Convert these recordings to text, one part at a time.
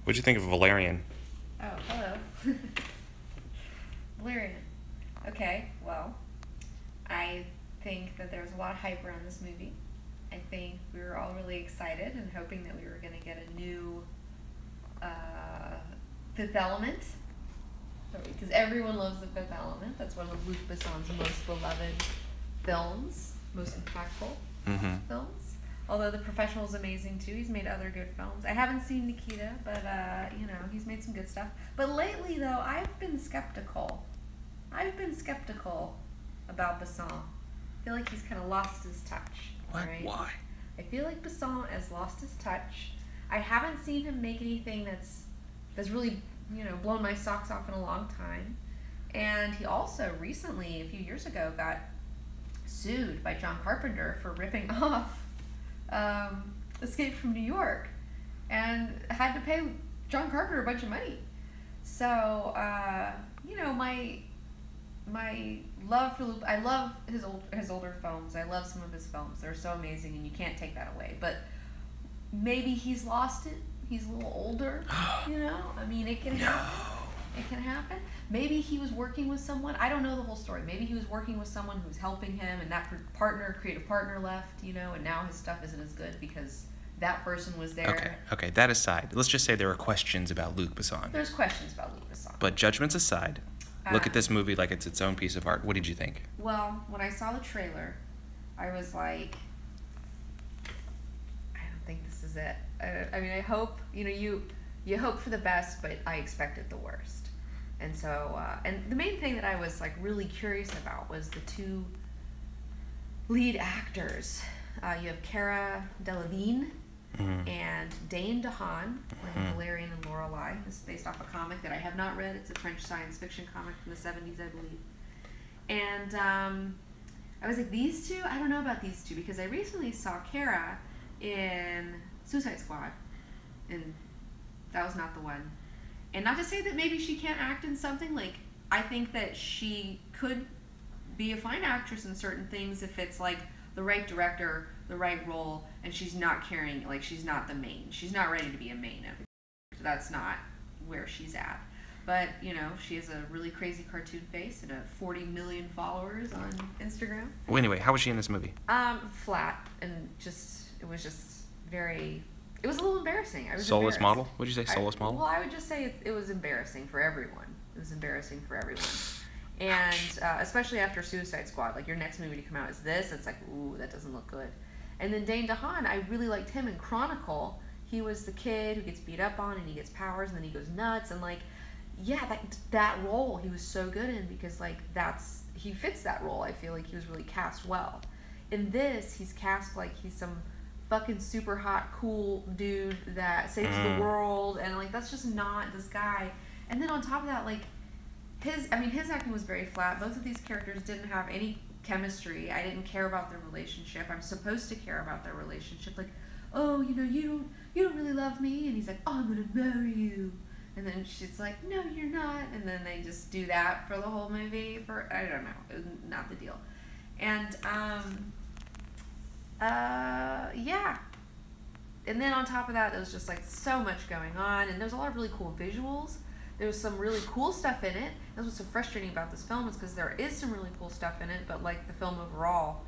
What'd you think of Valerian? Oh, hello. Valerian. Okay, well, I think that there's a lot of hype around this movie. I think we were all really excited and hoping that we were going to get a new Fifth Element. Because everyone loves The Fifth Element. That's one of Luc Besson's most beloved films, most impactful films. Although The Professional is amazing too. He's made other good films. I haven't seen Nikita, but he's made some good stuff. But lately though, I've been skeptical about Besson. I feel like he's kind of lost his touch. What? Right? Why? I feel like Besson has lost his touch. I haven't seen him make anything that's really, blown my socks off in a long time. And he also recently, a few years ago, got sued by John Carpenter for ripping off Escape from New York and had to pay John Carpenter a bunch of money. So, my love for Luke, I love his older films. I love some of his films. They're so amazing and you can't take that away. But maybe he's lost it. He's a little older, I mean, it can happen. It can happen. Maybe he was working with someone. I don't know the whole story. Maybe he was working with someone who was helping him, and that creative partner left, and now his stuff isn't as good because that person was there. Okay. That aside, let's just say there are questions about Luc Besson. There's questions about Luc Besson. But judgments aside, look at this movie like it's its own piece of art. What did you think? Well, when I saw the trailer, I was like, I don't think this is it. I mean, I hope, you hope for the best, but I expected the worst. And so, and the main thing that I was like really curious about was the two lead actors. You have Cara Delevingne and Dane DeHaan, playing Valerian and Lorelei. This is based off a comic that I have not read. It's a French science fiction comic from the 70s, I believe. And I was like, these two? I don't know about these two because I recently saw Cara in Suicide Squad, and that was not the one. And not to say that maybe she can't act in something, like, I think that she could be a fine actress in certain things if it's like the right director, the right role, and she's not carrying, like, she's not the main. She's not ready to be a main of it. That's not where she's at. But, she has a really crazy cartoon face and 40 million followers on Instagram. Well, anyway, how was she in this movie? Flat, and it was a little embarrassing. I was Soulless embarrassed. Model? Would you say soulless model? Well, I would just say it was embarrassing for everyone. It was embarrassing for everyone. And especially after Suicide Squad, like your next movie to come out is this. It's like, ooh, that doesn't look good. And then Dane DeHaan, I really liked him in Chronicle. He was the kid who gets beat up on and he gets powers and then he goes nuts and like, yeah, that role he was so good in because like he fits that role. I feel like he was really cast well. In this, he's cast like he's some fucking super hot, cool dude that saves the world, and like that's just not this guy. And then on top of that, like his acting was very flat. Both of these characters didn't have any chemistry. I didn't care about their relationship. I'm supposed to care about their relationship. Like, oh, you don't really love me, and he's like, oh, I'm gonna marry you. And then she's like, no, you're not. And then they just do that for the whole movie. I don't know. It was not the deal. And yeah. And then on top of that, there was just like so much going on, and there's a lot of really cool visuals. There's some really cool stuff in it. That's what's so frustrating about this film is because there is some really cool stuff in it, but like the film overall,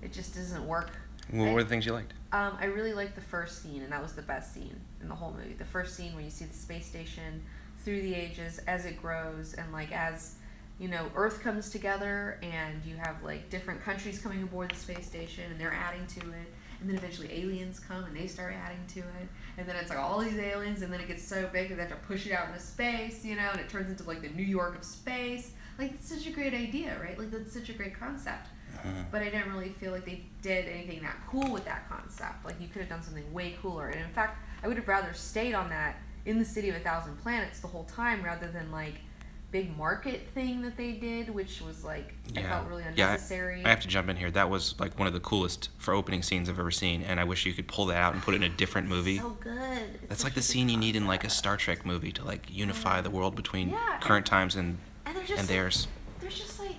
it just doesn't work. What were the things you liked? I really liked the first scene, and that was the best scene in the whole movie. The first scene where you see the space station through the ages as it grows, and like as Earth comes together, and you have like different countries coming aboard the space station, and they're adding to it, and then eventually aliens come and they start adding to it, and then it's like all these aliens, and then it gets so big that they have to push it out into space, and it turns into like the New York of space. Like, it's such a great idea, right? Like, that's such a great concept. But I didn't really feel like they did anything that cool with that concept. Like, you could have done something way cooler. And in fact, I would have rather stayed on that in the City of a Thousand Planets the whole time rather than like big market thing that they did, which was like, I felt really unnecessary. I have to jump in here. That was like one of the coolest for opening scenes I've ever seen, and I wish you could pull that out and put it in a different movie. So good. That's like the scene you need in like a Star Trek movie to like unify the world between current times and theirs. There's just like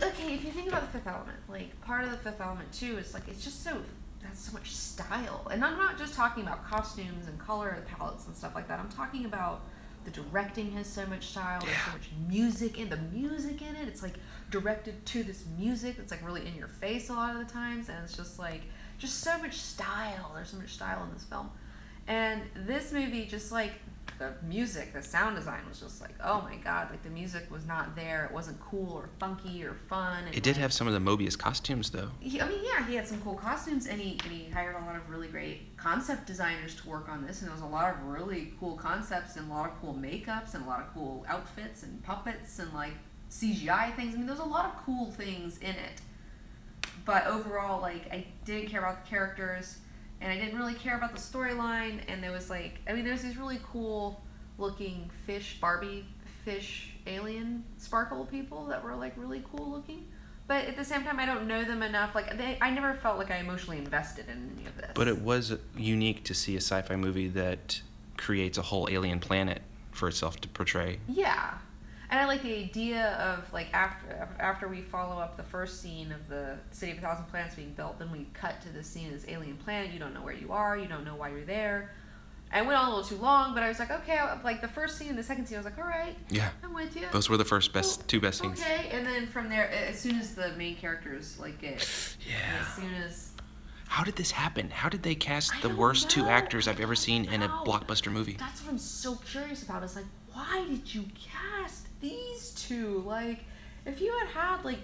okay, if you think about the Fifth Element, like part of the Fifth Element too is like it's just so that's so much style. And I'm not just talking about costumes and color palettes and stuff like that. I'm talking about the directing has so much style. There's so much music in the music in it. It's like directed to this music that's like really in your face a lot of the times, and it's just like just so much style. There's so much style in this film. And this movie, just like the music, the sound design was just like, oh my god, like the music was not there. It wasn't cool or funky or fun. And it did have some of the Mobius costumes, though. He had some cool costumes, and he hired a lot of really great concept designers to work on this, and there was a lot of really cool concepts and a lot of cool makeups and a lot of cool outfits and puppets and like CGI things. I mean, there's a lot of cool things in it. But overall, like, I didn't care about the characters, and I didn't really care about the storyline, and there was like, I mean, there's these really cool looking Barbie fish alien sparkle people that were like really cool looking. But at the same time, I don't know them enough. Like, I never felt like I emotionally invested in any of this. But it was unique to see a sci-fi movie that creates a whole alien planet for itself to portray. Yeah. And I like the idea of, like, after we follow up the first scene of the City of a Thousand Planets being built, then we cut to this scene of this alien planet. You don't know where you are. You don't know why you're there. I went on a little too long, but I was like, okay, like the first scene and the second scene, I was like, all right, yeah, I'm with you. Those were the two best scenes. Okay, and then from there, as soon as the main characters, like, as soon as... How did this happen? How did they cast the worst two actors I've ever seen in a blockbuster movie? That's what I'm so curious about. It's like, why did you cast these two? Like, if you had like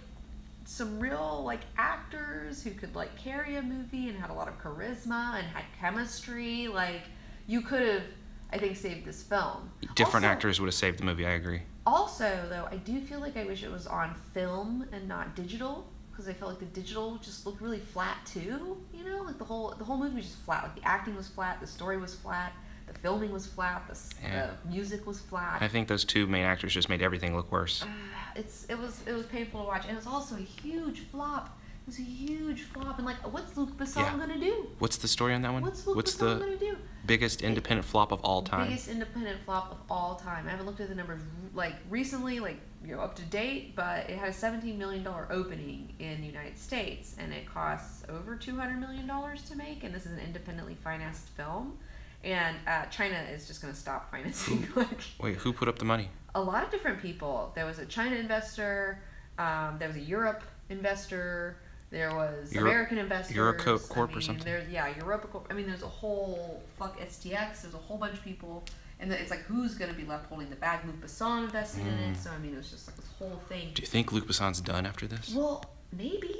some real like actors who could like carry a movie and had a lot of charisma and had chemistry, like, you could have, I think, saved this film. Different actors would have saved the movie, I agree. Also, though, I do feel like I wish it was on film and not digital, because I felt like the digital just looked really flat too, you know? Like the whole movie was just flat. Like the acting was flat, the story was flat, the filming was flat, the music was flat. I think those two main actors just made everything look worse. It was painful to watch, and it was also a huge flop. It was a huge flop, and like, what's Luc Besson gonna do? What's the story on that one? What's Luc Besson gonna do? Biggest independent flop of all time. Biggest independent flop of all time. I haven't looked at the numbers like recently, like, you know, up to date, but it had a $17 million opening in the United States, and it costs over $200 million to make, and this is an independently financed film, and China is just going to stop financing. Wait, who put up the money? A lot of different people. There was a China investor, there was a Europe investor, there was American investors. Eurocorp or something? Eurocorp. I mean, there's a whole, STX, there's a whole bunch of people. And it's like, who's going to be left holding the bag? Luc Besson invested in it. So, I mean, it was just like this whole thing. Do you think Luc Besson's done after this? Well, maybe.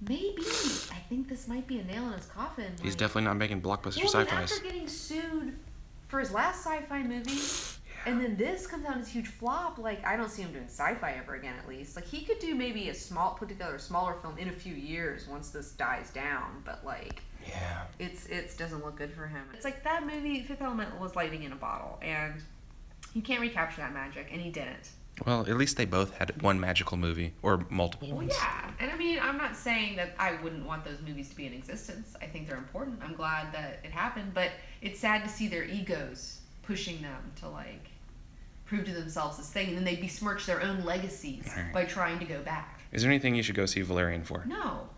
I think this might be a nail in his coffin. He's definitely not making blockbuster sci-fis. After getting sued for his last sci-fi movie, and then this comes out as a huge flop, like, I don't see him doing sci-fi ever again, at least. Like, he could do maybe put together a smaller film in a few years once this dies down, but, like... Yeah. It doesn't look good for him. It's like that movie, Fifth Element, was lightning in a bottle, and you can't recapture that magic, and he didn't. Well, at least they both had one magical movie, or multiple ones. Yeah, and I mean, I'm not saying that I wouldn't want those movies to be in existence. I think they're important. I'm glad that it happened, but it's sad to see their egos pushing them to, like, prove to themselves this thing, and then they besmirch their own legacies by trying to go back. Is there anything you should go see Valerian for? No.